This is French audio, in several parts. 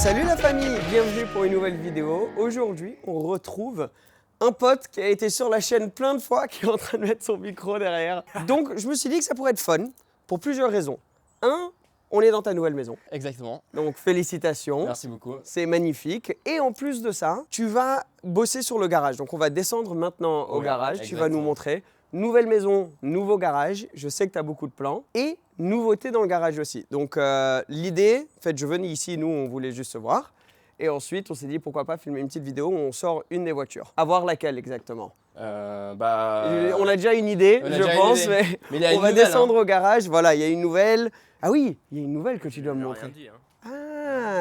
Salut la famille, bienvenue pour une nouvelle vidéo. Aujourd'hui, on retrouve un pote qui a été sur la chaîne plein de fois, qui est en train de mettre son micro derrière. Donc, je me suis dit que ça pourrait être fun pour plusieurs raisons. Un, on est dans ta nouvelle maison. Exactement. Donc, félicitations. Merci beaucoup. C'est magnifique. Et en plus de ça, tu vas bosser sur le garage. Donc, on va descendre maintenant au garage. exactement. Tu vas nous montrer. Nouvelle maison, nouveau garage. Je sais que tu as beaucoup de plans. Et nouveauté dans le garage aussi. Donc, l'idée, en fait, je venais ici, nous, on voulait juste se voir. Et ensuite, on s'est dit, pourquoi pas filmer une petite vidéo où on sort une des voitures. À voir laquelle exactement. On a déjà une idée, je pense, mais on va descendre au garage. Voilà, il y a une nouvelle. Ah oui, il y a une nouvelle que tu dois me montrer. Rien dit, hein.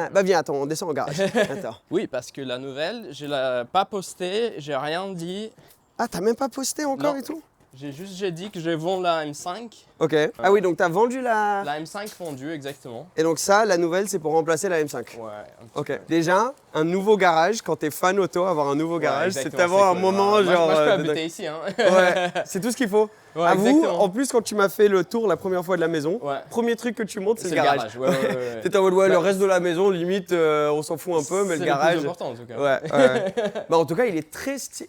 Ah, bah viens, attends, on descend au garage. Attends. Oui, parce que la nouvelle, je l'ai pas postée, j'ai rien dit. Ah, t'as même pas posté encore Non. et tout? J'ai dit que je vends la M5. Ok. Ah oui, donc t'as vendu la... La M5 vendue, exactement. Et donc ça, la nouvelle, c'est pour remplacer la M5. Ouais. un petit Ok. peu. Déjà, un nouveau garage, quand t'es fan auto, avoir un nouveau garage, c'est exactement, avoir un cool. moment Moi, genre... Moi, je peux de- habiter ici, hein. Ouais, c'est tout ce qu'il faut. Ouais, Avoue, exactement. en plus, quand tu m'as fait le tour la première fois de la maison, Ouais. premier truc que tu montes, c'est C'est le garage. Ouais. T'étais en mode, ouais, le Bah, reste de la maison, limite, on s'en fout un peu, mais le garage... C'est le plus important, en tout cas. Ouais. Bah, en tout cas, il est très stylé.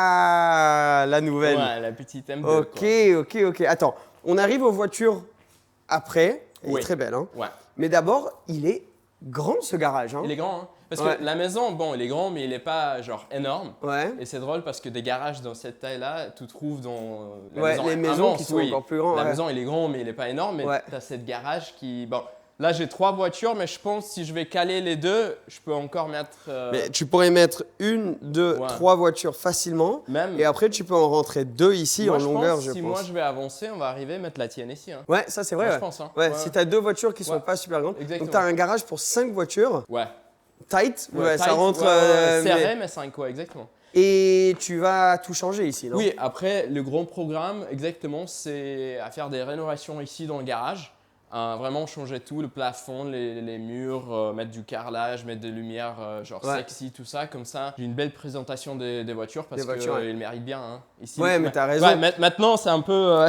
Ah, la nouvelle. Ouais, la petite M2, Ok. Attends, on arrive aux voitures après. Elle est Oui. très belle, hein. Ouais. Mais d'abord, il est grand ce garage, hein. Il est grand, hein. Parce Ouais. que la maison, bon, il est grand, mais il est pas, genre, énorme. Ouais. Et c'est drôle parce que des garages dans cette taille-là, tu trouves dans Ouais, les maisons immense, qui sont oui. encore plus grandes. La ouais. maison, il est grand, mais il n'est pas énorme. Mais Ouais. tu as cette garage qui... Bon, là, j'ai 3 voitures, mais je pense que si je vais caler les deux, je peux encore mettre... Mais tu pourrais mettre une, deux, Ouais. 3 voitures facilement. même... Et après, tu peux en rentrer 2 ici moi, en longueur, pense, je si pense. moi, je vais avancer, on va arriver à mettre la tienne ici. Hein. Ouais, ça c'est vrai. Moi, Ouais, je pense. Hein. Ouais, si tu as 2 voitures qui sont Ouais. pas super grandes. Exactement. Donc, tu as un garage pour 5 voitures. Ouais. Tight. Ouais, ça tight, rentre. serré, mais 5, ouais, exactement. Et tu vas tout changer ici, non? Oui, après, le grand programme, exactement, c'est à faire des rénovations ici dans le garage. Vraiment changer tout, le plafond, les murs, mettre du carrelage, mettre des lumières genre Ouais. sexy, tout ça. Comme ça, j'ai une belle présentation des voitures parce Des voitures, ouais. qu'ils méritent bien. Hein, ici. Ouais, mais t'as raison. Ouais, maintenant, c'est un peu...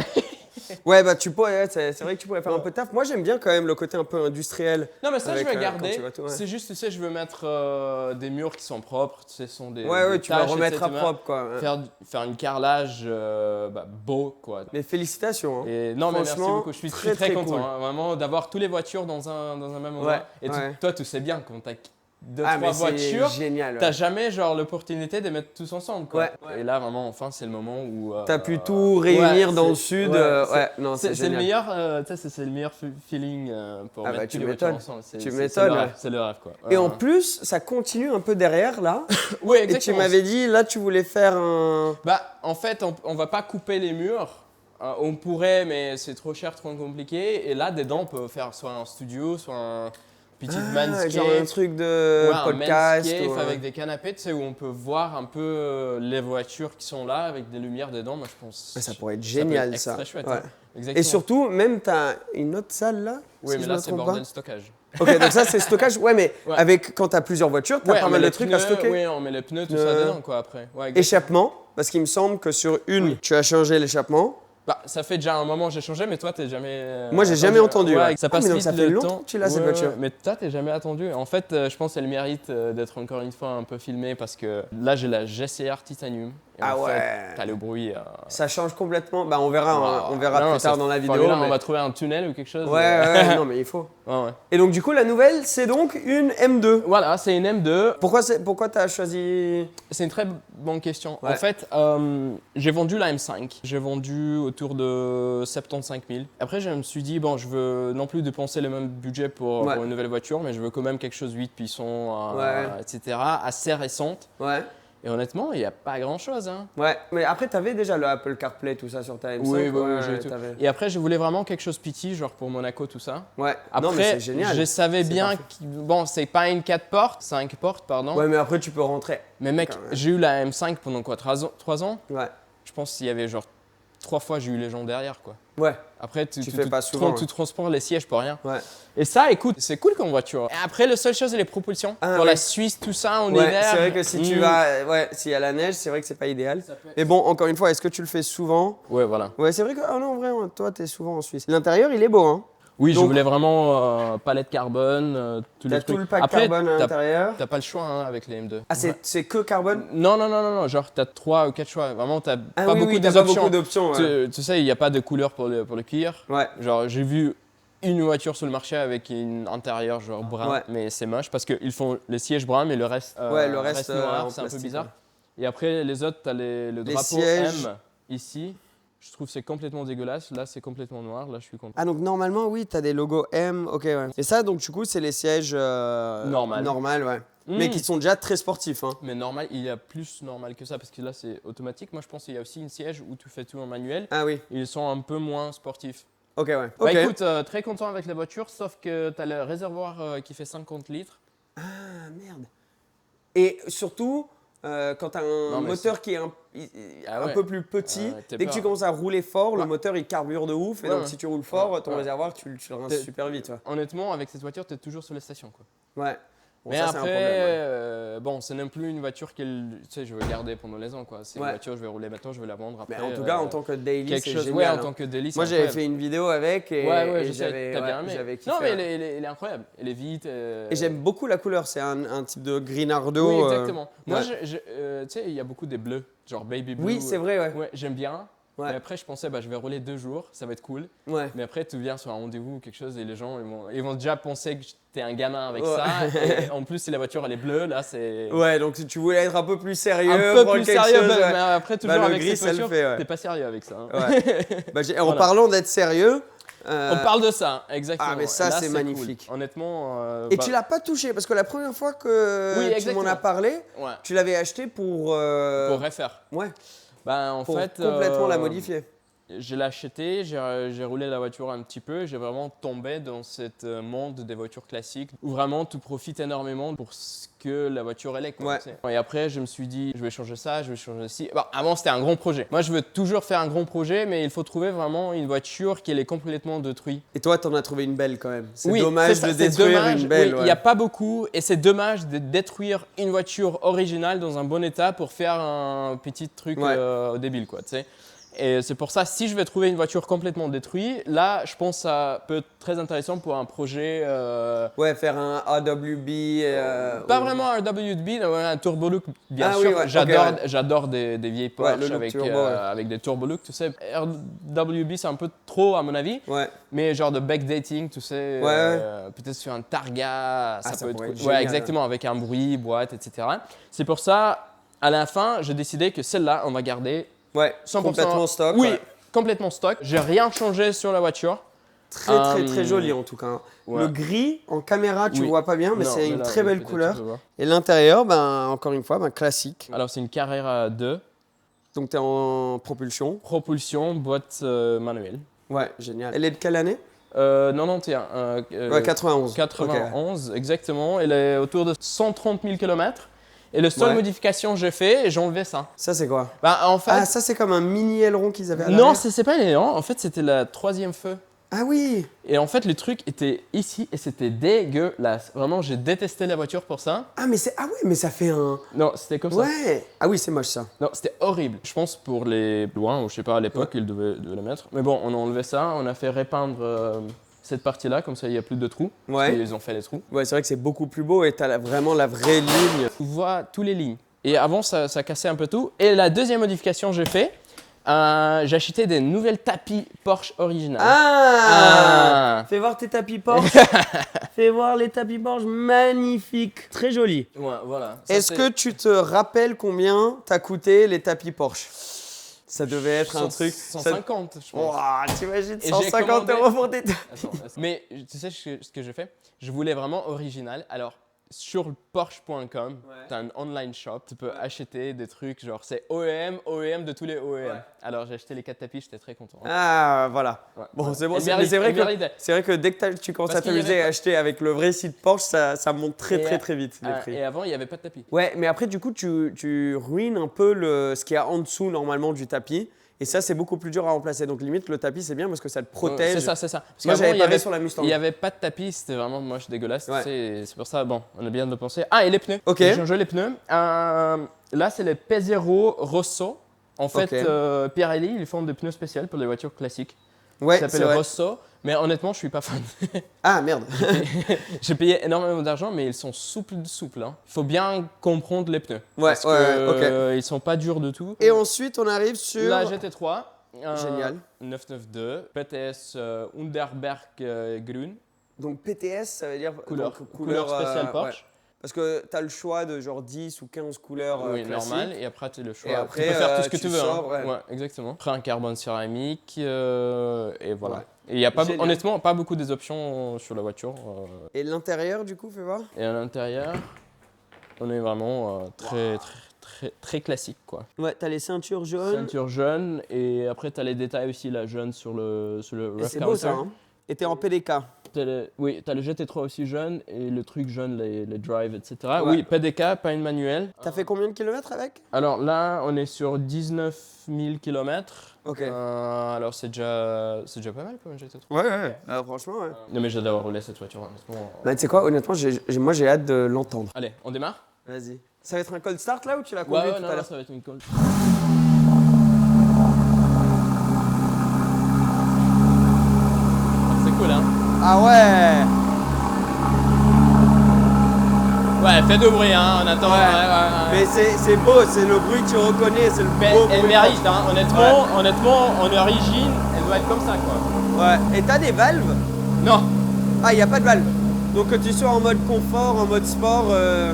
Ouais, bah tu pourrais, ouais, c'est vrai que tu pourrais faire un peu de taf. Moi, j'aime bien quand même le côté un peu industriel. Non, mais ça, Avec, je vais quand garder. tu vas tout, ouais. C'est juste, tu sais, je veux mettre des murs qui sont propres. Tu sais, sont des Ouais, des tu vas taches, remettre à etc. propre, quoi. Faire une carrelage beau, quoi. Mais félicitations. Hein. Et non, mais merci Franchement, beaucoup. Je suis très, très très content, cool. hein, vraiment, d'avoir toutes les voitures dans un même endroit. Ouais, Et ouais. toi, tu sais bien, quand tu as 2-3 Mais c'est voitures, génial. t'as Ouais. jamais genre l'opportunité de mettre tous ensemble. Quoi. Ouais. Et là, vraiment, enfin, c'est le moment où. T'as pu tout réunir dans le c'est- sud. ouais, Ouais, non, c'est c'est le génial. meilleur, tu sais, c'est le meilleur feeling pour Ah mettre bah, tu toutes les voitures m'étonnes. ensemble. Tu C'est m'étonnes, le rêve, ouais. c'est le rêve, quoi. Et en plus, ça continue un peu derrière, là. oui, Et tu exactement. m'avais dit, là, tu voulais faire un... Bah, en fait, on va pas couper les murs. On pourrait, mais c'est trop cher, trop compliqué. Et là, dedans, on peut faire soit un studio, soit un petit manscape. genre un truc de Ouais, un podcast. manscape ou un- avec des canapés, tu sais, où on peut voir un peu les voitures qui sont là avec des lumières dedans. Moi, je pense. Ouais, ça pourrait être peut génial, être ça. extra chouette, Ouais. hein. Exactement. Et surtout, même, t'as une autre salle, là Oui, si mais je là, me c'est trompe bordel pas. stockage. Ok, donc ça, c'est stockage. Ouais, mais Ouais. avec quand t'as plusieurs voitures, t'as Ouais, pas on mal met de les trucs à pneus, stocker. Oui, on met les pneus, tout Pneus. ça dedans, quoi, après. Ouais, exactement. Échappement, parce qu'il me semble que sur une, tu as changé l'échappement. Bah, ça fait déjà un moment que j'ai changé, mais toi, t'es jamais. Moi, j'ai jamais entendu, ouais. Ça Ah, passe mais donc vite ça fait le longtemps temps. que tu l'as, cette voiture. Mais toi, t'es jamais attendu. En fait, je pense qu'elle mérite d'être encore une fois un peu filmée parce que là, j'ai la GCR Titanium. Et Ah en ouais. fait, t'as le bruit. Ça change complètement. Bah, on verra, Wow. on verra Non, plus tard c'est dans la vidéo. formidable. mais- On va trouver un tunnel ou quelque chose. Ouais, non, mais il faut. Ouais. Et donc, du coup, la nouvelle, c'est donc une M2. Voilà, c'est une M2. Pourquoi t'as choisi... C'est une très bonne question. Ouais. En fait, j'ai vendu la M5. J'ai vendu autour de 75 000. Après, je me suis dit, bon, je veux non plus dépenser le même budget pour une nouvelle voiture, mais je veux quand même quelque chose 8 puissants, etc., assez récente. Ouais. Et honnêtement, il n'y a pas grand-chose. Hein. Ouais, mais après, t'avais déjà le Apple CarPlay, tout ça sur ta M5. Oui, ouais, j'ai eu tout. t'avais- Et après, je voulais vraiment quelque chose petit, genre pour Monaco, tout ça. Ouais, Après, non, mais c'est génial. je savais C'est bien parfait. que, bon, c'est pas une 4 portes, 5 portes, pardon. Ouais, mais après, tu peux rentrer. Mais mec, Quand même. j'ai eu la M5 pendant quoi, 3 ans. Ouais. Je pense qu'il y avait genre 3 fois, j'ai eu les gens derrière, quoi. Ouais. Après, Tu fais pas souvent, tu transportes les sièges pour rien. Ouais. Et ça, écoute, c'est cool comme voiture. Et après, la seule chose, c'est les propulsions. Ah, pour ouais. la Suisse, tout ça, en Ouais, hiver. c'est vrai que si tu vas, ouais, s'il y a la neige, c'est vrai que c'est pas idéal. Mais bon, encore une fois, est-ce que tu le fais souvent? Ouais, voilà. Ouais, c'est vrai que, ah non, en vrai, toi, t'es souvent en Suisse. L'intérieur, il est beau, hein. Oui, je Donc, voulais vraiment palette carbone, tous les t'as trucs. tout le pack Après, carbone à l'intérieur. t'as pas le choix hein, avec les M2. Ah, c'est que carbone? Non, genre t'as 3 ou 4 choix. Vraiment, t'as Ah pas oui, beaucoup oui, t'as pas d'options. beaucoup d'options. Ouais. Tu sais, il n'y a pas de couleur pour le cuir. Ouais. Genre, j'ai vu une voiture sur le marché avec un intérieur genre brun, Ouais. mais c'est moche parce qu'ils font les sièges bruns, mais le reste, Ouais, le reste, noir, en c'est un peu plastique, bizarre. ouais. Et après, les autres, t'as le drapeau sièges. M ici. Je trouve que c'est complètement dégueulasse. Là, c'est complètement noir. Là, je suis content. Ah, donc normalement, oui, t'as des logos M. Ok, ouais. Et ça, donc du coup, c'est les sièges normal, ouais. Mais qui sont déjà très sportifs. Hein. Mais normal, il y a plus normal que ça parce que là, c'est automatique. Moi, je pense qu'il y a aussi une siège où tu fais tout en manuel. Ah oui. Ils sont un peu moins sportifs. Ok, ouais. Bah Ok. écoute, très content avec la voiture, sauf que tu as le réservoir qui fait 50 litres. Ah, merde. Et surtout, quand tu as un Non, mais moteur qui est un Ah ouais. peu plus petit, t'es dès que pas- tu commences à rouler fort, le Ouais. moteur il carbure de ouf. Et Ouais, donc ouais. si tu roules fort, ton Ouais. réservoir, tu le rinces T'es- super vite. Honnêtement, avec cette voiture, tu es toujours sur les stations. Quoi. Ouais. Bon, Mais ça, après, c'est un problème. Ouais. bon, c'est non plus une voiture que je veux garder pendant les ans. Quoi. C'est une Ouais. voiture, je vais rouler maintenant, je vais la vendre après. Mais en tout cas, en tant que daily, quelque c'est chose, génial. ouais, en hein. tant que daily, c'est Moi, j'avais incroyable. fait une vidéo avec et, Ouais, et je sais, t'as bien aimé. j'avais kiffé. Non, mais hein. elle est incroyable. Elle est vite. Et j'aime beaucoup la couleur. C'est un type de Grinardo. Oui, exactement. Moi, ouais. tu sais, il y a beaucoup des bleus, genre baby blue. Oui, c'est vrai, ouais. Ouais, j'aime bien. Ouais. Mais après, je pensais, je vais rouler 2 jours, ça va être cool. Ouais. Mais après, tu viens sur un rendez-vous ou quelque chose et les gens, ils vont déjà penser que t'es un gamin avec Ouais. ça. Et en plus, si la voiture, elle est bleue, là, c'est... Ouais, donc si tu voulais être un peu plus sérieux, un peu prendre plus quelque sérieux, chose, ouais. mais après, toujours le avec gris, cette ça le voiture, fait, ouais. t'es pas sérieux avec ça. hein. Ouais. En Voilà. parlant d'être sérieux. On parle de ça, exactement. Ah, mais ça, Là, c'est cool. magnifique. Honnêtement... Et tu l'as pas touché parce que la première fois que Oui, tu m'en exactement. as parlé, Ouais, tu l'avais acheté pour. pour refaire. Ouais. En Pour fait... complètement la modifier. Je l'ai acheté, j'ai roulé la voiture un petit peu, j'ai vraiment tombé dans ce monde des voitures classiques où vraiment tu profites énormément pour ce que la voiture elle est. Quoi, Ouais. tu sais. Et après, je me suis dit, je vais changer ça, je vais changer ci. Bon, avant, c'était un grand projet. Moi, je veux toujours faire un grand projet, mais il faut trouver vraiment une voiture qui est complètement détruite. Et toi, t'en as trouvé une belle quand même. C'est Oui, dommage ça, de c'est détruire dommage. une belle. Oui, il ouais. n'y a pas beaucoup et c'est dommage de détruire une voiture originale dans un bon état pour faire un petit truc Ouais. débile, quoi, tu sais. Et c'est pour ça, si je vais trouver une voiture complètement détruite, là, je pense que ça peut être très intéressant pour un projet. Ouais, faire un AWB. Pas ou- vraiment un WB, un turbo look, bien Ah sûr. oui, ouais, J'adore, ok, ouais. j'adore des vieilles Porsche le look avec, turbo, ouais. avec des turbo look, tu sais. WB, c'est un peu trop à mon avis, Ouais. mais genre de backdating, tu sais. Peut-être sur un Targa, ça peut être pourrait cool. être génial, Ouais, exactement, avec un bruit, boîte, etc. C'est pour ça, à la fin, j'ai décidé que celle-là, on va garder Ouais. 100%. Complètement stock. Oui, ouais. complètement stock. J'ai rien changé sur la voiture. Très joli en tout cas. hein. Ouais. Le gris en caméra, tu Oui. vois pas bien, mais Non, c'est une là, très belle peut-être couleur. tu peux voir. Et l'intérieur, encore une fois, classique. Alors, c'est une Carrera 2, Donc tu es en propulsion. propulsion, boîte manuelle. Ouais, génial. Elle est de quelle année 91. Ouais, 91. 91, exactement. Elle est autour de 130 000 km. Et la seule Ouais. modification que j'ai fait, j'ai enlevé ça. Ça, c'est quoi En fait, Ah, ça, c'est comme un mini aileron qu'ils avaient à non, l'arrière. c'est pas l'élan. En fait, c'était la 3e feu. Ah oui. Et en fait, le truc était ici et c'était dégueulasse. Vraiment, j'ai détesté la voiture pour ça. Ah, mais mais ça fait un. Non, c'était comme ça. Ouais. Ah oui, c'est moche ça. Non, c'était horrible. Je pense pour les loin, ou je sais pas, à l'époque, ils devaient le mettre. Mais bon, on a enlevé ça, on a fait repeindre cette partie-là, comme ça il n'y a plus de trous. Ouais. Ils ont fait les trous. Ouais, c'est vrai que c'est beaucoup plus beau et t'as vraiment la vraie ligne. Tu vois tous les lignes. Et avant, ça cassait un peu tout. Et la deuxième modification que j'ai fait, j'ai acheté des nouvelles tapis Porsche originales. Ah, Fais voir tes tapis Porsche. Fais voir les tapis Porsche magnifiques. Très jolis. Ouais, voilà. Ça, Est-ce que tu te rappelles combien t'as coûté les tapis Porsche? Ça devait être un truc. 150, je pense. Ouah, t'imagines Et j'ai 150 commandé- € pour tes tapis. Attends. Mais tu sais ce que j'ai fait? Je voulais vraiment original. Alors, sur le Porsche.com, tu as un online shop. Tu peux acheter des trucs genre c'est OEM de tous les OEM. Ouais. Alors, j'ai acheté les 4 tapis, j'étais très content. Ah, voilà. Ouais. Bon, c'est bon. Elle Mais mérite, c'est vrai, elle mérite. c'est vrai que dès que tu commences Parce à qu'il y t'amuser avait à pas- acheter avec le vrai site Porsche, ça monte très vite les prix. Et avant, il n'y avait pas de tapis. Ouais, mais après, du coup, tu ruines un peu ce qu'il y a en dessous normalement du tapis. Et ça, c'est beaucoup plus dur à remplacer. Donc, limite, le tapis, c'est bien parce que ça te protège. C'est ça, c'est ça. Parce Moi, qu'avant, j'avais il y paré avait, sur la Mustang. il n'y avait pas de tapis, c'était vraiment moche, dégueulasse. Ouais. Tu sais, c'est pour ça, bon, on a bien de penser. Ah, et les pneus. Ok. J'ai changé les pneus. Là, c'est les P0 Rosso. En fait, Ok. Pirelli, ils font des pneus spéciaux pour les voitures classiques. Ouais, Ça c'est s'appelle vrai. Rosso. Mais honnêtement, je suis pas fan. Ah merde. J'ai payé énormément d'argent, mais ils sont souples. Hein. Il faut bien comprendre les pneus. Ouais, parce que ils sont pas durs du tout. Et ensuite, on arrive sur... La GT3. Génial. 992. PTS Underberg Grün. Donc PTS, ça veut dire... Couleur spéciale Porsche. Ouais. Parce que tu as le choix de genre 10 ou 15 couleurs oui, classiques. normal. Et après, tu as le choix. Et après, tu peux faire tout ce que tu veux. Sors, hein. Ouais, exactement. Après, un carbone céramique. Et voilà. Ouais. Et il n'y a pas, honnêtement pas beaucoup des options sur la voiture. Et l'intérieur, du coup, fais voir. Et à l'intérieur, on est vraiment très classique, quoi. Ouais, t'as les ceintures jaunes. Ceinture jaune. Et après, tu as les détails aussi, la jaune sur le rough C'est beau ça, hein. Et t'es en PDK. Oui, tu as le GT3 aussi jaune et le truc jaune, les drive, etc. Ouais. Oui, PDK, pas une manuelle. T'as fait combien de kilomètres avec? Alors là, on est sur 19 000 km. Ok. Alors c'est déjà pas mal pour une GT3. Ouais. Franchement, ouais. Non mais j'adore rouler cette voiture, honnêtement. Bah, tu sais quoi, honnêtement, moi j'ai hâte de l'entendre. Allez, on démarre? Vas-y. Ça va être un cold start là ou tu l'as conduit tout à l'heure? ça va être une cold. C'est cool, hein? Ah ouais. Ouais, fait de bruit, hein, on attend. Ouais. Mais c'est beau, c'est le bruit que tu reconnais, c'est le beau Elle bruit. mérite, hein, honnêtement, en origine, elle doit être comme ça, quoi. Ouais. Et t'as des valves? Non, Ah, y a pas de valve. Donc que tu sois en mode confort, en mode sport, ouais.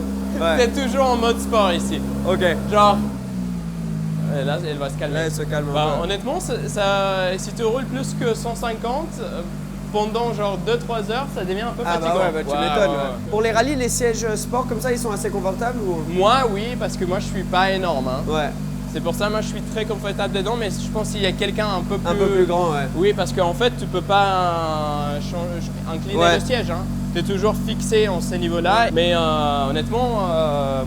c'est toujours en mode sport ici. Ok. Genre, là, elle va se calmer. Ouais, se calme un Bah, peu. honnêtement, si tu roules plus que 150, pendant genre 2-3 heures, ça devient un peu Ah fatigant. bah ouais, tu m'étonnes. Ouais. Pour les rallyes, les sièges sport comme ça, ils sont assez confortables ou? Moi, oui, parce que moi, je suis pas énorme. Hein. Ouais. C'est pour ça, moi, je suis très confortable dedans, mais je pense qu'il y a quelqu'un un peu plus grand, ouais. Oui, parce qu'en fait, tu peux pas incliner le siège. Hein. Tu es toujours fixé en ces niveaux-là. Mais honnêtement,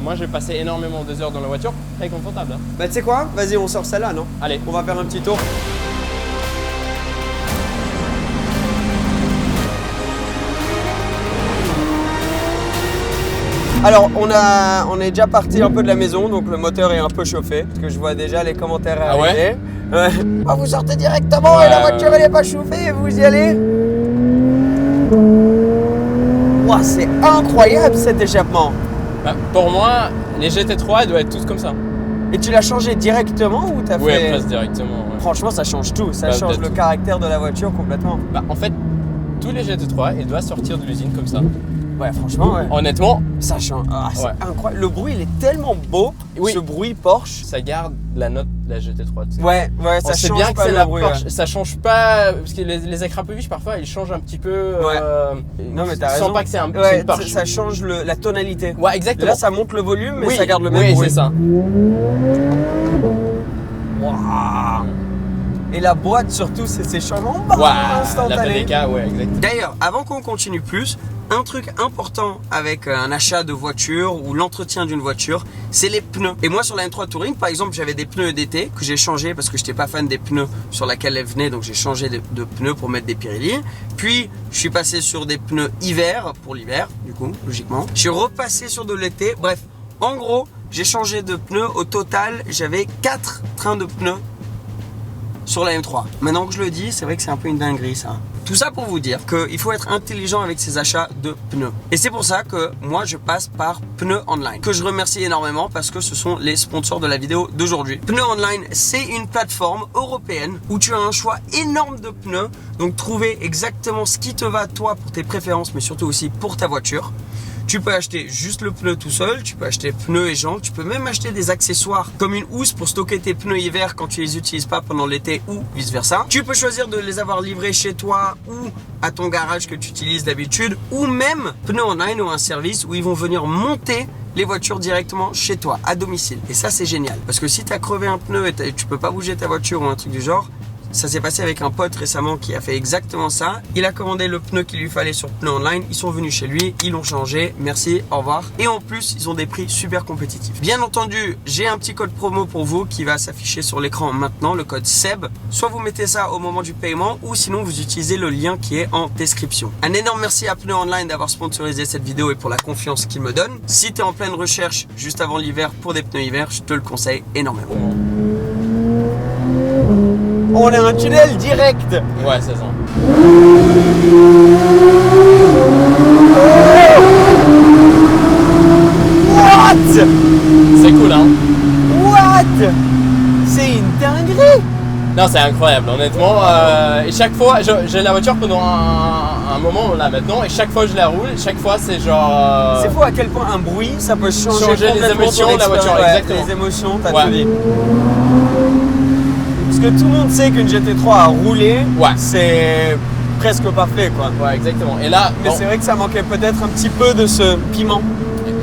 moi, j'ai passé énormément d'heures dans la voiture, très confortable. Hein. Bah, tu sais quoi? Vas-y, on sort celle-là, non? Allez. On va faire un petit tour. Alors, on est déjà parti un peu de la maison, donc le moteur est un peu chauffé, parce que je vois déjà les commentaires arriver. Ouais. Oh, vous sortez directement et la voiture elle est pas chauffée et vous y allez. Wow, c'est incroyable cet échappement. Bah, pour moi, les GT3 elles doivent être toutes comme ça. Et tu l'as changé directement ou t'as fait... Oui, presque directement. Ouais. Franchement, ça change tout, ça change le caractère de la voiture complètement. Bah, en fait, tous les GT3 ils doivent sortir de l'usine comme ça. Ouais, franchement, ouais. Honnêtement, ça change. Ah, c'est incroyable. Le bruit, il est tellement beau. Oui. Ce bruit Porsche. Ça garde la note de la GT3. Tu sais. Ouais, ça change bien pas que c'est le bruit. Porsche. Ouais. Ça change pas. Parce que les écrans PV, parfois, ils changent un petit peu. Ouais. Non, mais t'as raison. Je sens pas que c'est une Porsche. Ça change la tonalité. Ouais, exactement. Là, ça monte le volume, mais ça garde le même bruit. Oui, c'est ça. Wow. Et la boîte, surtout, c'est ces changements instantanés. La PDK, ouais, exactement. D'ailleurs, avant qu'on continue plus, un truc important avec un achat de voiture ou l'entretien d'une voiture, c'est les pneus. Et moi, sur la M3 Touring, par exemple, j'avais des pneus d'été que j'ai changés parce que je n'étais pas fan des pneus sur laquelle elle venait, donc j'ai changé de pneus pour mettre des Pirelli. Puis, je suis passé sur des pneus hiver pour l'hiver, du coup, logiquement. Je suis repassé sur de l'été. Bref, en gros, j'ai changé de pneus. Au total, j'avais 4 trains de pneus sur la M3. Maintenant que je le dis, c'est vrai que c'est un peu une dinguerie ça. Tout ça pour vous dire qu'il faut être intelligent avec ses achats de pneus. Et c'est pour ça que moi je passe par Pneus Online, que je remercie énormément parce que ce sont les sponsors de la vidéo d'aujourd'hui. Pneus Online, c'est une plateforme européenne où tu as un choix énorme de pneus. Donc trouver exactement ce qui te va toi pour tes préférences, mais surtout aussi pour ta voiture. Tu peux acheter juste le pneu tout seul, tu peux acheter pneus et jantes, tu peux même acheter des accessoires comme une housse pour stocker tes pneus hiver quand tu les utilises pas pendant l'été ou vice versa. Tu peux choisir de les avoir livrés chez toi ou à ton garage que tu utilises d'habitude, ou même Pneus Online ou un service où ils vont venir monter les voitures directement chez toi, à domicile. Et ça c'est génial, parce que si tu as crevé un pneu et tu peux pas bouger ta voiture ou un truc du genre, ça s'est passé avec un pote récemment qui a fait exactement ça. Il a commandé le pneu qu'il lui fallait sur Pneus Online. Ils sont venus chez lui, ils l'ont changé. Merci, au revoir. Et en plus, ils ont des prix super compétitifs. Bien entendu, j'ai un petit code promo pour vous qui va s'afficher sur l'écran maintenant, le code SEB. Soit vous mettez ça au moment du paiement ou sinon vous utilisez le lien qui est en description. Un énorme merci à Pneus Online d'avoir sponsorisé cette vidéo et pour la confiance qu'ils me donnent. Si tu es en pleine recherche juste avant l'hiver pour des pneus hiver, je te le conseille énormément. On a un tunnel direct. Ouais, c'est ça. Non, c'est incroyable, honnêtement. Et chaque fois, j'ai la voiture pendant un moment là maintenant, et chaque fois je la roule, chaque fois c'est genre. C'est fou à quel point un bruit ça peut changer les émotions de la voiture, exactement. Les émotions, t'as tout dit. Parce que tout le monde sait qu'une GT3 à rouler, c'est presque parfait quoi. Ouais, exactement. Et là, mais c'est vrai que ça manquait peut-être un petit peu de ce piment.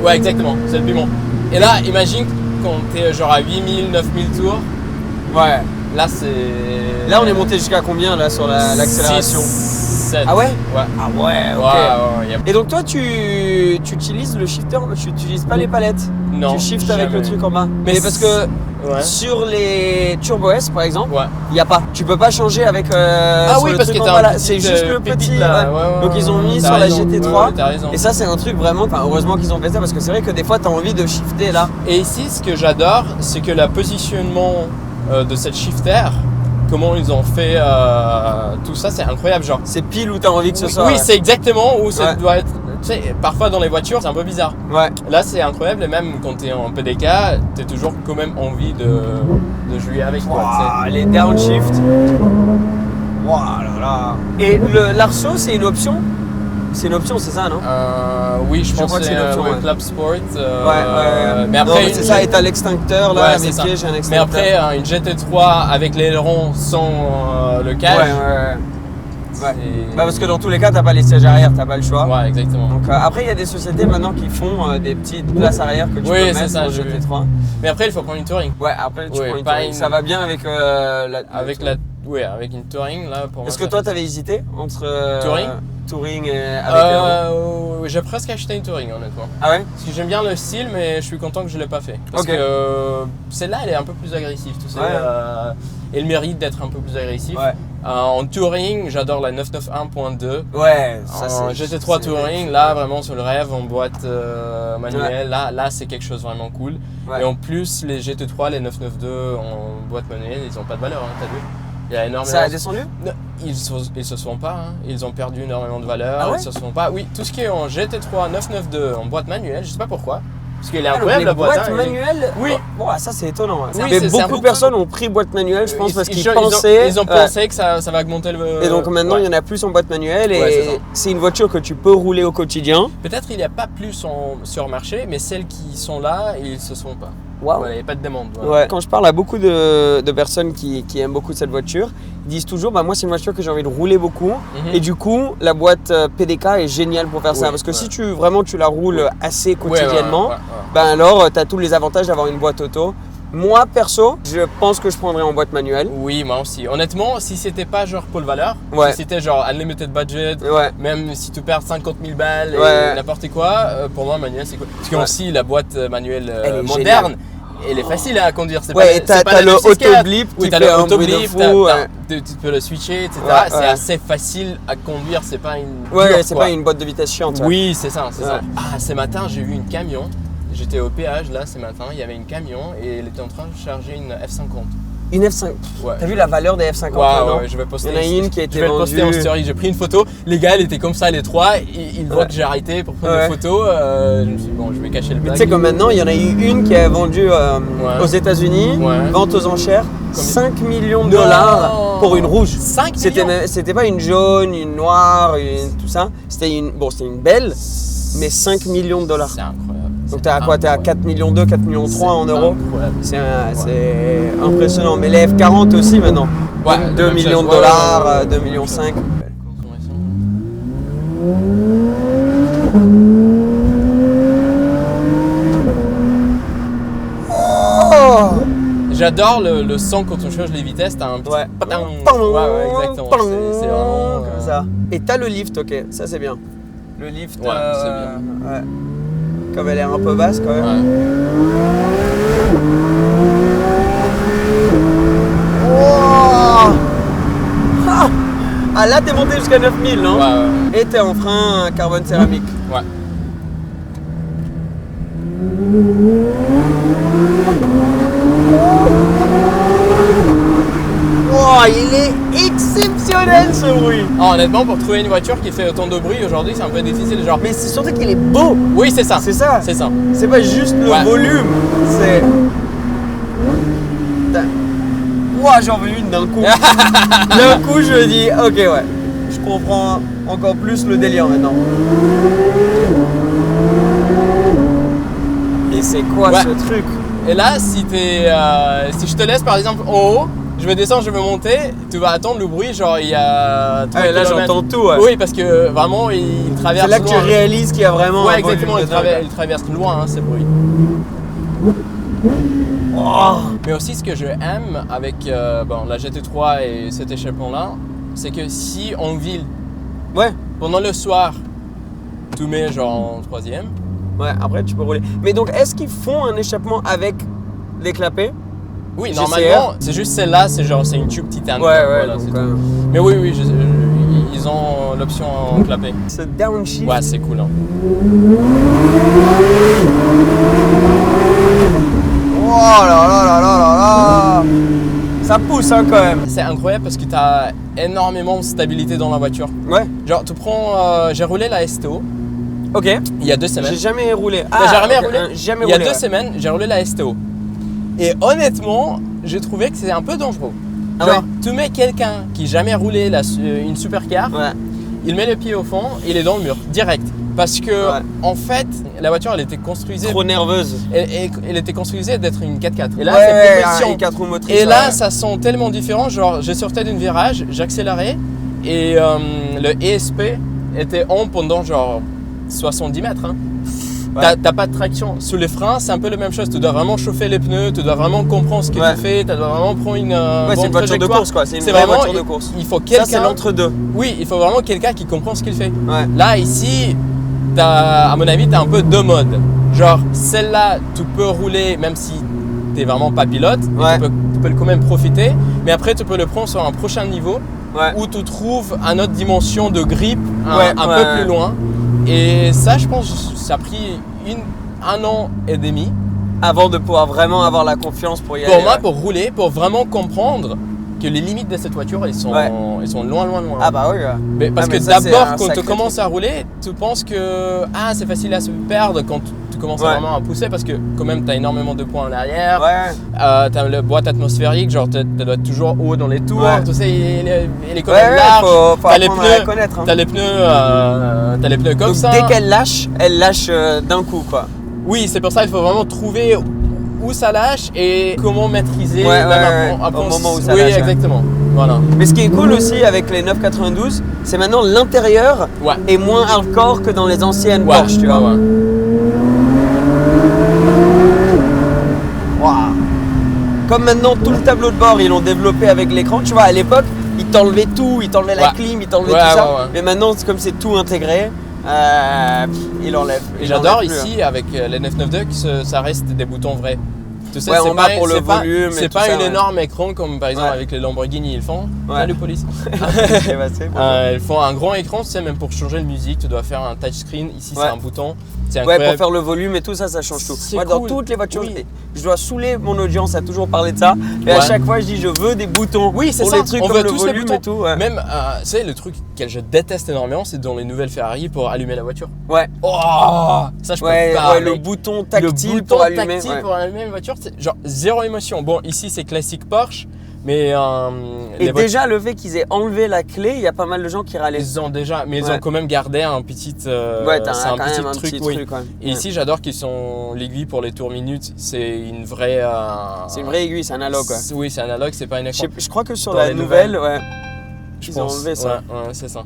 Ouais, exactement, c'est le piment. Et là, imagine quand t'es genre à 8000, 9000 tours. Ouais. Là, c'est. Là, on est monté jusqu'à combien là sur l'accélération? 7. Ah ouais? Ouais. Ah ouais, ok. Ouais. Et donc, toi, tu utilises le shifter, tu n'utilises pas les palettes? Non. Tu shiftes avec le truc en bas? Mais parce que sur les Turbo S, par exemple, il n'y a pas. Tu peux pas changer avec. Oui, parce que c'est juste le petit. Donc, ils ont mis sur la GT3. Et ça, c'est un truc vraiment. Heureusement qu'ils ont fait ça parce que c'est vrai que des fois, tu as envie de shifter là. Et ici, ce que j'adore, c'est que le positionnement de cette shifter, comment ils ont fait tout ça, c'est incroyable. Genre, c'est pile où tu as envie que ce soit. Oui, c'est exactement où ça doit être. Tu sais, parfois dans les voitures, c'est un peu bizarre. Ouais. Là, c'est incroyable, et même quand tu es en PDK, tu as toujours quand même envie de jouer avec toi. Les downshift. Wow, là là. Et l'arceau, c'est une option? C'est une option, c'est ça, non? Oui, je pense que c'est une option. Club Sport. Mais après, c'est ça, et t'as l'extincteur là, mes pieds, j'ai un extincteur. Mais après, une GT3 avec l'aileron sans le cage. Ouais. Parce que dans tous les cas, t'as pas les sièges arrière, t'as pas le choix. Ouais, exactement. Donc après, il y a des sociétés maintenant qui font des petites places arrière que tu peux mettre sur GT3. Mais après, il faut prendre une Touring. Ouais, après, tu prends une Touring. Ça va bien avec avec une Touring là. Est-ce que toi, t'avais hésité entre Touring et avec j'ai presque acheté une Touring, honnêtement. Ah ouais? Parce que j'aime bien le style, mais je suis content que je l'ai pas fait. Parce que celle-là, elle est un peu plus agressive, tu sais. Elle mérite d'être un peu plus agressive. En Touring, j'adore la 991.2. Ouais, ça c'est. GT3 Touring, là vraiment sur le rêve en boîte manuelle. Là c'est quelque chose vraiment cool. Et en plus, les GT3, les 992 en boîte manuelle, ils ont pas de valeur, hein, t'as vu? Il y a énormément. Ça a descendu? Non, ils se sont pas, hein. Ils ont perdu énormément de valeur. Ah ouais? Ils se sont pas. Oui, tout ce qui est en GT3 992 en boîte manuelle, je sais pas pourquoi. Parce qu'elle est incroyable la boîte. Boîte manuelle? Oui. Bon, ça c'est étonnant. Oui, mais beaucoup de personnes ont pris boîte manuelle, je pense, parce qu'ils pensaient. Ils ont pensé que ça va augmenter le. Et donc maintenant, il y en a plus en boîte manuelle et c'est une voiture que tu peux rouler au quotidien. Peut-être il n'y a pas plus sur marché, mais celles qui sont là, ils se sont pas. Wow. Il n'y a pas de demande. Ouais. Quand je parle à beaucoup de personnes qui aiment beaucoup cette voiture, ils disent toujours moi c'est une voiture que j'ai envie de rouler beaucoup et du coup la boîte PDK est géniale pour faire ça parce que si tu la roules assez quotidiennement, alors tu as tous les avantages d'avoir une boîte auto. Moi perso, je pense que je prendrais en boîte manuelle. Oui, moi aussi. Honnêtement, si c'était pas genre Paul Valeur, si c'était genre unlimited budget, même si tu perds 50 000 balles et n'importe quoi, pour moi manuel c'est cool. Parce que aussi la boîte manuelle moderne, elle est facile à conduire. C'est pas, t'as le auto-blip qui fait un bruit de fou. Tu peux le switcher, etc. C'est assez facile à conduire, c'est pas une. C'est pas une boîte de vitesse chiante. Oui, c'est ça. Ah, ce matin, j'ai vu une camion. J'étais au péage là ce matin, il y avait une camion et elle était en train de charger une F50. Une F50. T'as vu la valeur des F50 ouais, je vais poster. Il y en a une qui a été vendue. Je vais le poster en story. J'ai pris une photo. Les gars, ils étaient comme ça, les trois. Ils voient que j'ai arrêté pour prendre des photos. Je me suis dit, bon, je vais cacher le blague. Tu sais, comme maintenant, il y en a eu une qui est vendue aux États-Unis, vente aux enchères, 5 millions de dollars pour une rouge. 5 millions. C'était pas une jaune, une noire, tout ça. C'était une belle, mais 5 millions de dollars. C'est incroyable. Donc t'es à quoi? T'es à 4 millions 2, 4 millions 3 en euros. C'est impressionnant. Mais les F40 aussi maintenant. 2 millions de dollars, 2 millions 5. J'adore le son quand on change les vitesses, t'as un petit exactement. C'est vraiment comme ça. Et t'as le lift, ok, ça c'est bien. Le lift, c'est bien. Comme elle est un peu basse quand même. Ah là t'es monté jusqu'à 9000 non? Et t'es en frein carbone céramique. Oh, il est exceptionnel ce bruit. Honnêtement, pour trouver une voiture qui fait autant de bruit aujourd'hui, c'est un peu difficile. Genre. Mais c'est surtout qu'il est beau. Oui, c'est ça. C'est ça. C'est ça. C'est pas juste le volume. C'est. Ouah, j'en veux une d'un coup. D'un coup, je me dis, ok, ouais. Je comprends encore plus le délire maintenant. Et c'est quoi ce truc? Et là, si je te laisse par exemple en haut, je vais descendre, je vais monter, tu vas attendre le bruit, genre il y a 3 là j'entends tout. Ouais. Oui, parce que vraiment il traverse. C'est là que tu réalises qu'il y a vraiment. Ouais, exactement, il traverse loin ces bruits. Oh. Mais aussi ce que je aime avec la GT3 et cet échappement-là, c'est que si en ville, pendant le soir, tu mets genre en troisième. Ouais, après tu peux rouler. Mais donc est-ce qu'ils font un échappement avec les clapets? Oui, normalement, c'est juste celle-là, c'est une tube titane. Voilà, donc, mais oui, ils ont l'option en clapet. Ce downshift. Ouais, c'est cool. Hein. Oh là là là là là là. Ça pousse hein, quand même. C'est incroyable parce que tu as énormément de stabilité dans la voiture. Ouais. Genre, tu prends. J'ai roulé la STO. Ok. Il y a 2 semaines. J'ai jamais roulé. J'ai jamais roulé. Jamais il y a roulé, 2 semaines, j'ai roulé la STO. Et honnêtement, j'ai trouvé que c'est un peu dangereux. Genre, tu mets quelqu'un qui jamais roulé une supercar, il met le pied au fond, il est dans le mur, direct. Parce que, en fait, la voiture, elle était construite. Trop nerveuse. Elle était construite d'être une 4x4. Et là, c'est une 4 roues motrices. Et là, ça sent tellement différent. Genre, je sortais d'un virage, j'accélérais et le ESP était on pendant genre 70 mètres. Hein. T'as pas de traction. Sous les freins, c'est un peu la même chose. Tu dois vraiment chauffer les pneus, tu dois vraiment comprendre ce que tu fais, tu dois vraiment prendre une c'est une voiture de course quoi. C'est une vraie voiture de course. Il faut quelqu'un. Ça, c'est l'entre-deux. Oui, il faut vraiment quelqu'un qui comprend ce qu'il fait. Ouais. Là, ici, à mon avis, tu as un peu 2 modes. Genre, celle-là, tu peux rouler même si tu n'es vraiment pas pilote. Tu peux quand même profiter. Mais après, tu peux le prendre sur un prochain niveau où tu trouves une autre dimension de grip un peu plus loin. Et ça, je pense, ça a pris 1 an et demi. Avant de pouvoir vraiment avoir la confiance pour y aller. Pour moi, pour rouler, pour vraiment comprendre que les limites de cette voiture, elles sont loin. Ah bah oui. Mais parce que d'abord, quand tu commences à rouler, tu penses que c'est facile à se perdre quand tu commences vraiment à pousser parce que quand même, tu as énormément de points en arrière. Tu as le boîte atmosphérique, genre tu dois être toujours haut dans les tours. Tu sais, il est quand même large. Faut apprendre à la connaître. Tu as les pneus comme donc, ça. Dès qu'elle lâche d'un coup quoi. Oui, c'est pour ça qu'il faut vraiment trouver où ça lâche et comment maîtriser au moment où ça lâche. Oui, exactement. Voilà. Mais ce qui est cool aussi avec les 992, c'est maintenant l'intérieur est moins hardcore que dans les anciennes Porsche, tu vois. Wow. Comme maintenant tout le tableau de bord ils l'ont développé avec l'écran, tu vois, à l'époque ils t'enlevaient tout, ils t'enlevaient la clim, ils t'enlevaient tout ça. Mais maintenant comme c'est tout intégré, il enlève. Et j'adore ici avec les 992 que ça reste des boutons vrais. Tu sais, c'est pas pour le volume. C'est pas un énorme écran comme par exemple avec les Lamborghini ils font. Salut police. Ils font un grand écran, tu sais, même pour changer de musique, tu dois faire un touchscreen. Ici c'est un bouton. Pour faire le volume et tout ça, ça change tout. Moi, dans toutes les voitures, je dois saouler mon audience à toujours parler de ça. Mais à chaque fois, je dis je veux des boutons. Oui, c'est pour ça. les trucs on comme veut le tous volume les et tout. Même, tu sais, le truc que je déteste énormément, c'est dans les nouvelles Ferrari pour allumer la voiture. Ouais. Oh, ça, je peux pas. Le bouton tactile pour allumer. Pour allumer une voiture, c'est genre zéro émotion. Bon, ici, c'est classique Porsche. Mais et déjà le fait qu'ils aient enlevé la clé, il y a pas mal de gens qui râlaient. Ils ont déjà, mais ils ont quand même gardé un petit, c'est un petit truc. Et ici j'adore qu'ils sont l'aiguille pour les tours minutes, c'est une vraie. C'est une vraie aiguille, c'est analogue. Oui, c'est analogue, c'est pas une écran. Je crois que sur la nouvelle, ils ont enlevé ça. Ouais, c'est ça.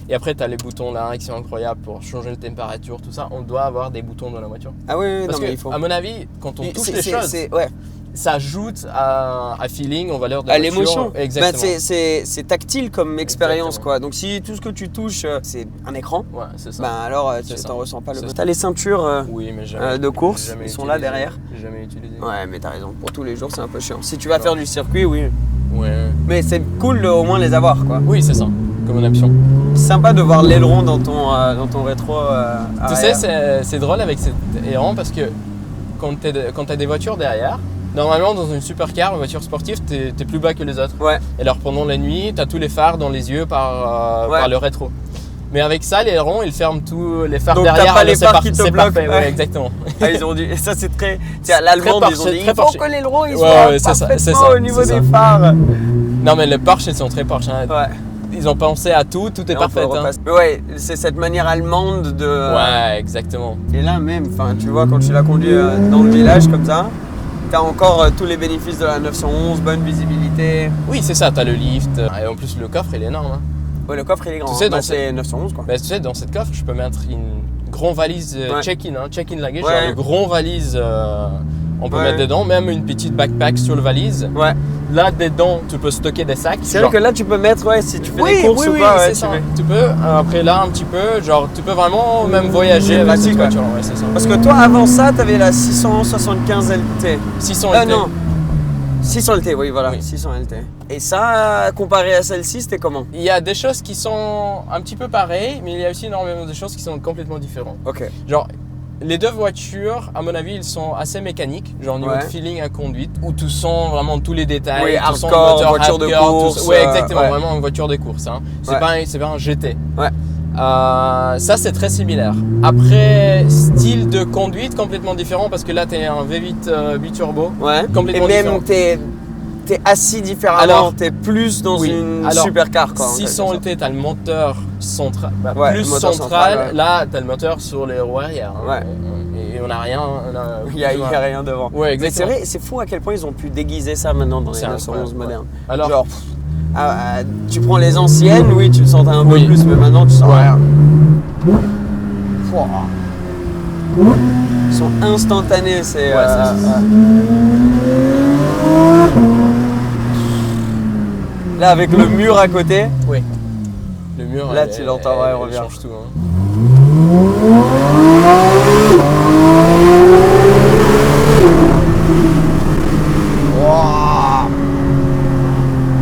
Et après, tu as les boutons là qui sont incroyables pour changer de température, tout ça. On doit avoir des boutons dans la voiture. Ah oui, parce non, que, mais il faut. À mon avis, quand on touche les choses, ça ajoute à feeling, on va leur à l'émotion. Exactement. C'est tactile comme expérience quoi. Donc si tout ce que tu touches c'est un écran, c'est ça. Alors tu t'en ressens pas le. T'as les ceintures de course, ils sont là derrière. Jamais utilisé. Ouais, mais t'as raison. Pour tous les jours, c'est un peu chiant. Si tu vas faire du circuit, oui. Ouais. Mais c'est cool de au moins les avoir quoi. Oui, c'est ça. Comme une option. Sympa de voir l'aileron dans ton rétro. Tu sais, c'est drôle avec cet aileron parce que quand t'as des voitures derrière. Normalement, dans une supercar, une voiture sportive, t'es plus bas que les autres. Ouais. Et alors, pendant la nuit, t'as tous les phares dans les yeux par le rétro. Mais avec ça, les ailerons, ils ferment tous les phares Donc, derrière. t'as pas les c'est phares qui te c'est bloquent. parfait, ouais, exactement. Ah, ils ont dit, et ça c'est très. À l'allemande, ils ont dit il faut que l'aileron il soit ouais, c'est parfaitement ça, au niveau c'est des ça. phares. Non, mais les Porsche, ils sont très Porsche. Hein. Ouais. Ils ont pensé à tout est Et on parfait. peut Hein. repasser. Mais ouais, c'est cette manière allemande de. Ouais, exactement. Et là même, tu vois, quand tu l'as conduit dans le village comme ça, t'as encore tous les bénéfices de la 911, bonne visibilité. Oui, c'est ça, t'as le lift. Et en plus, le coffre, il est énorme. Hein. Ouais, le coffre il est grand. Tu sais, c'est 911 quoi. Bah, tu sais, dans cette coffre, je peux mettre une grande valise check-in, hein, check-in luggage, Ouais. genre une grande valise, on peut Ouais. mettre dedans, même une petite backpack sur le valise. Ouais. Là, dedans, tu peux stocker des sacs. C'est vrai que là tu peux mettre, si tu fais des courses ou oui, quoi, c'est ouais, ça. tu mets. Tu peux, après là, un petit peu, genre, tu peux vraiment même voyager C'est avec pratique, cette ouais. voiture. Ouais, c'est ça. Parce que toi avant ça, t'avais la 675 LT. 600 Ah LT. non 600 LT, oui voilà, Oui. 600 LT. Et ça, comparé à celle-ci, c'était comment? Il y a des choses qui sont un petit peu pareilles, mais il y a aussi énormément de choses qui sont complètement différentes. Ok. Genre, les deux voitures, à mon avis, ils sont assez mécaniques, genre au niveau Ouais. de feeling à conduite, où tu sens vraiment tous les détails. Oui, tu sens hardcore, le moteur voiture de hardcore, course, Ouais, exactement, ouais. vraiment une voiture de course. Hein. C'est Ouais. pas un GT. Ouais. Ça, c'est très similaire. Après, style de conduite complètement différent, parce que là, tu es un V8 biturbo. Ouais. Complètement Et même différent. t'es assis différemment, Alors, t'es plus dans oui. une Alors, supercar quoi. en 600 quelque sorte. LT, tu as le moteur central, Ouais, plus le moteur central. central, ouais. Là, tu as le moteur sur les roues arrière. Hein. Ouais. Et on n'a rien. Il y a rien devant. Ouais, Mais c'est exactement. vrai, c'est fou à quel point ils ont pu déguiser ça maintenant dans les C'est 911 incroyable, modernes. Alors, Genre, tu prends les anciennes, oui, tu le sentais un peu Oui. plus, mais maintenant tu sens Ouais. rien. Pouah. Ils sont instantanés, c'est. Là, avec le mur à côté, oui. Le mur, Là, tu l'entends, ouais, elle revient. change tout. Hein.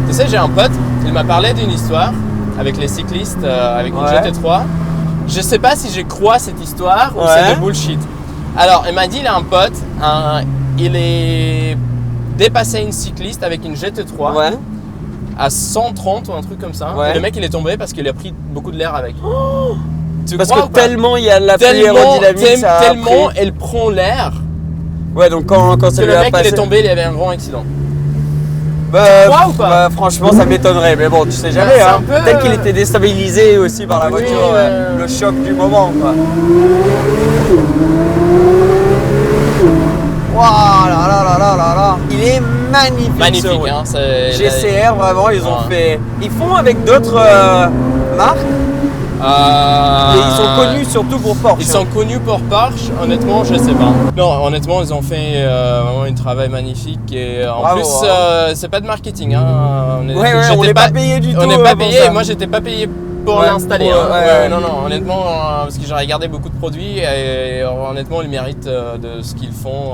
Tu sais, j'ai un pote, il m'a parlé d'une histoire avec les cyclistes, avec une Ouais. GT3. Je sais pas si je crois cette histoire ou Ouais. c'est de bullshit. Alors, il m'a dit, il a un pote, il est dépassé une cycliste avec une GT3 ouais. à 130 ou un truc comme ça. Ouais. Et le mec, il est tombé parce qu'il a pris beaucoup de l'air avec. Tu Parce crois que ou pas? tellement il y a de la pluie tellement, aérodynamique, ça a tellement pris. elle prend l'air Ouais, donc quand ça que lui le a mec, il passé. est tombé, il y avait un grand accident. Crois ou pas? Franchement, ça m'étonnerait, mais bon, tu sais jamais. c'est Hein. un peu, Peut-être qu'il était déstabilisé aussi par la oui, voiture, le choc du moment. Quoi. Waouh là là là là là là. Il est magnifique. ce Magnifique, road. hein. c'est- GCR, vraiment, ils ont Ouais. fait. Ils font avec d'autres marques, et ils sont connus surtout pour Porsche. Ils sont connus pour Porsche, honnêtement, je sais pas. Non, honnêtement, ils ont fait vraiment un travail magnifique et en Bravo, plus, hein. c'est pas de marketing. Hein. On n'est pas payé du tout. On n'est pas pour payé, ça. et moi j'étais pas payé pour Ouais, l'installer. pour- Hein. ouais. Non, honnêtement, parce que j'ai regardé beaucoup de produits et honnêtement, ils méritent de ce qu'ils font.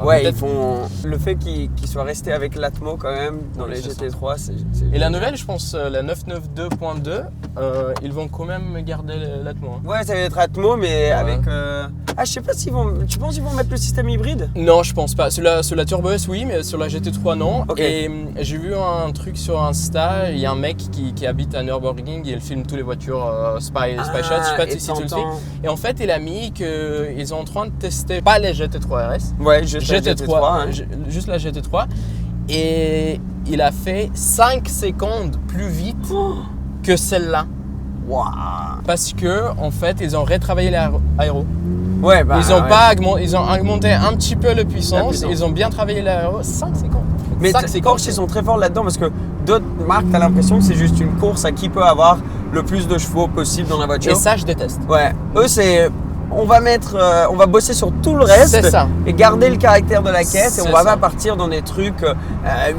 Ouais, peut-être. ils font. Le fait qu'ils soient restés avec l'Atmo quand même dans Oui, les c'est GT3, c'est. Et la nouvelle, je pense, la 992.2, ils vont quand même garder l'Atmo. Hein. Ouais, ça va être Atmo, mais avec. Ah, je sais pas s'ils vont. Tu penses qu'ils vont mettre le système hybride? Non, je pense pas. Sur la Turbo S, oui, mais sur la GT3, non. Ok. Et j'ai vu un truc sur Insta, il y a un mec qui habite à Nürburgring et il filme toutes les voitures Spy Shot, je sais pas si tu le sais. Et en fait, il a mis qu'ils sont en train de tester, pas les GT3 RS, Ouais, juste la GT3, GT3. hein. juste la GT3. Et il a fait 5 secondes plus vite que celle-là. Waouh. Parce que, en fait, ils ont retravaillé l'aéro. Ouais, bah. Ils ont ouais. pas ils ont augmenté un petit peu la puissance, puissance. ils ont bien travaillé l'aéro, 5 secondes. Mais 5 secondes. Porsche, ils sont très forts là-dedans parce que d'autres marques, t'as l'impression que c'est juste une course à qui peut avoir le plus de chevaux possible dans la voiture. Et ça, je déteste. Ouais, eux, c'est. On va bosser sur tout le reste C'est ça. et garder le caractère de la caisse et C'est on va ça. pas partir dans des trucs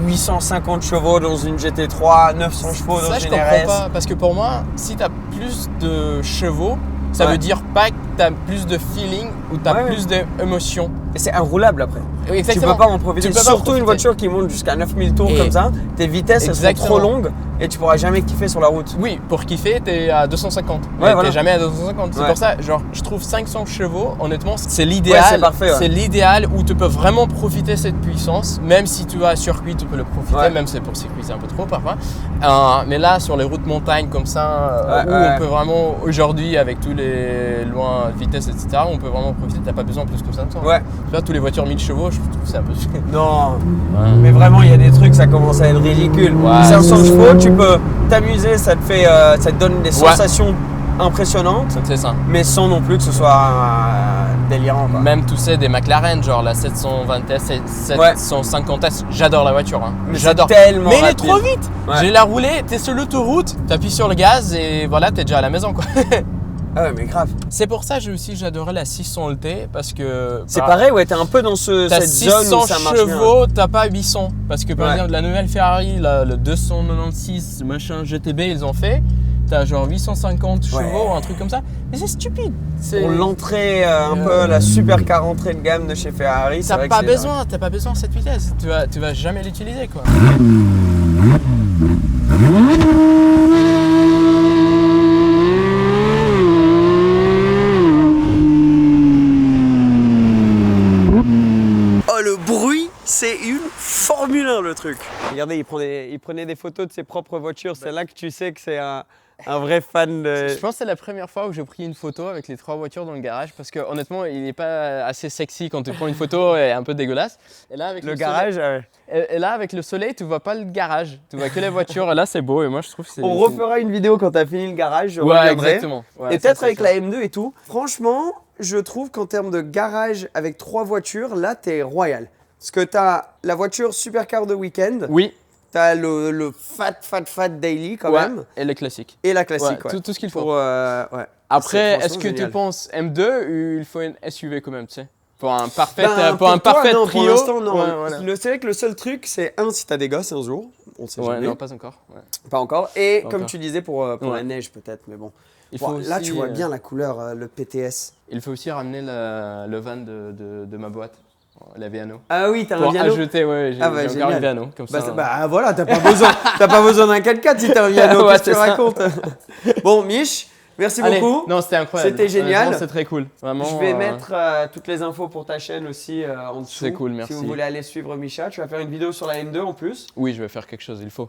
850 chevaux dans une GT3, 900 chevaux dans Ça, je une comprends RS. pas. Parce que pour moi, si tu as plus de chevaux, ça Ouais. veut dire pas que tu as plus de feeling ou tu as Ouais, plus d'émotion. Et c'est inroulable après. exactement. Tu peux pas en profiter. Tu peux pas Surtout profiter. une voiture qui monte jusqu'à 9000 tours Et comme ça, tes vitesses elles sont exactement. trop longues et tu pourras jamais kiffer sur la route. Oui, pour kiffer, t'es à 250. Mais Ouais, voilà. t'es jamais à 250. C'est Ouais. pour ça, genre, je trouve 500 chevaux, honnêtement, c'est l'idéal. Ouais, c'est parfait, ouais. C'est l'idéal où tu peux vraiment profiter de cette puissance. Même si tu vas à circuit, tu peux le profiter. Ouais. Même si c'est pour circuit, c'est un peu trop parfois. Mais là, sur les routes montagne comme ça, où Ouais. on peut vraiment, aujourd'hui, avec tous les lois de vitesse, etc., on peut vraiment profiter. T'as pas besoin plus que 500. Ouais. Tu vois, tous les voitures 1000 chevaux, je trouve que c'est un peu. Non, Ouais. mais vraiment il y a des trucs, ça commence à être ridicule. Ouais, 500 c'est chevaux, tu peux t'amuser, ça te donne des sensations impressionnantes, C'est ça. mais sans non plus que ce soit délirant. Quoi. Même tu sais des McLaren, genre la 720S et 750S, j'adore la voiture. Hein. Mais J'adore. c'est tellement Mais elle est rapide. trop vite. Ouais. J'ai la roulée, t'es sur l'autoroute, t'appuies sur le gaz et voilà, t'es déjà à la maison quoi. Ah ouais, mais grave. C'est pour ça j'adorais la 600 LT parce que C'est pareil, ouais, t'es un peu dans t'as cette zone 600 où ça marche bien. chevaux, t'as pas 800 parce que par Ouais. exemple la nouvelle Ferrari, le 296 machin GTB ils ont fait. T'as genre 850 chevaux ou un truc comme ça. Mais c'est stupide. C'est- Pour l'entrée, un peu la super car entrée de gamme de chez Ferrari, c'est T'as vrai que pas c'est- besoin, t'as pas besoin de cette vitesse. Tu vas jamais l'utiliser quoi. Oh, le bruit, c'est une Formule 1 le truc. Regardez, il prenait des photos de ses propres voitures. C'est là que tu sais que c'est un vrai fan de. Je pense que c'est la première fois où j'ai pris une photo avec les 3 voitures dans le garage parce que honnêtement il n'est pas assez sexy quand tu prends une photo et un peu dégueulasse. Et là avec Le garage, ouais. et là avec le soleil tu vois pas le garage, tu vois que les voitures. Et là c'est beau et moi je trouve que c'est. On refera une vidéo quand t'as fini le garage, je Ouais reviendrai. exactement. Ouais, Et ça, peut-être c'est avec sûr. la M2 et tout. Franchement, je trouve qu'en termes de garage avec 3 voitures, là, t'es royal. Parce que t'as la voiture supercar de week-end, Oui. t'as le fat daily quand Ouais. même, Et le classique. et la classique. Ouais, ouais. tout ce qu'il faut. Pour, ouais. Après C'est est-ce que franchement tu génial. penses M2 ou il faut une SUV quand même tu sais? Pour un parfait, Ben, pour un toi, parfait non, trio. Pour l'instant, non. Ouais, voilà. C'est vrai que le seul truc, c'est si t'as des gosses un jour, on sait Ouais, jamais. non pas encore. Ouais. Pas encore. Et Pas comme encore. tu disais, pour la Ouais. neige peut-être, mais bon. Il Bon, faut là, aussi, tu vois bien la couleur, le PTS. Il faut aussi ramener le van de ma boîte, la Viano. Ah oui, t'as un Pour Viano. ajouter, ouais, j'ai Ah bah, j'ai encore génial. une Viano. Comme Bah, ça. bah, voilà, t'as pas besoin d'un 4x4 si t'as un Viano, Ouais, qu'est-ce que tu c'est ça. racontes? Bon, Mich, merci Allez, beaucoup. non, c'était incroyable. C'était génial. Honnêtement, c'est très cool. Vraiment. Je vais mettre toutes les infos pour ta chaîne aussi en dessous. C'est cool, merci. Si vous voulez aller suivre Micha, tu vas faire une vidéo sur la M2 en plus. Oui, je vais faire quelque chose, il faut.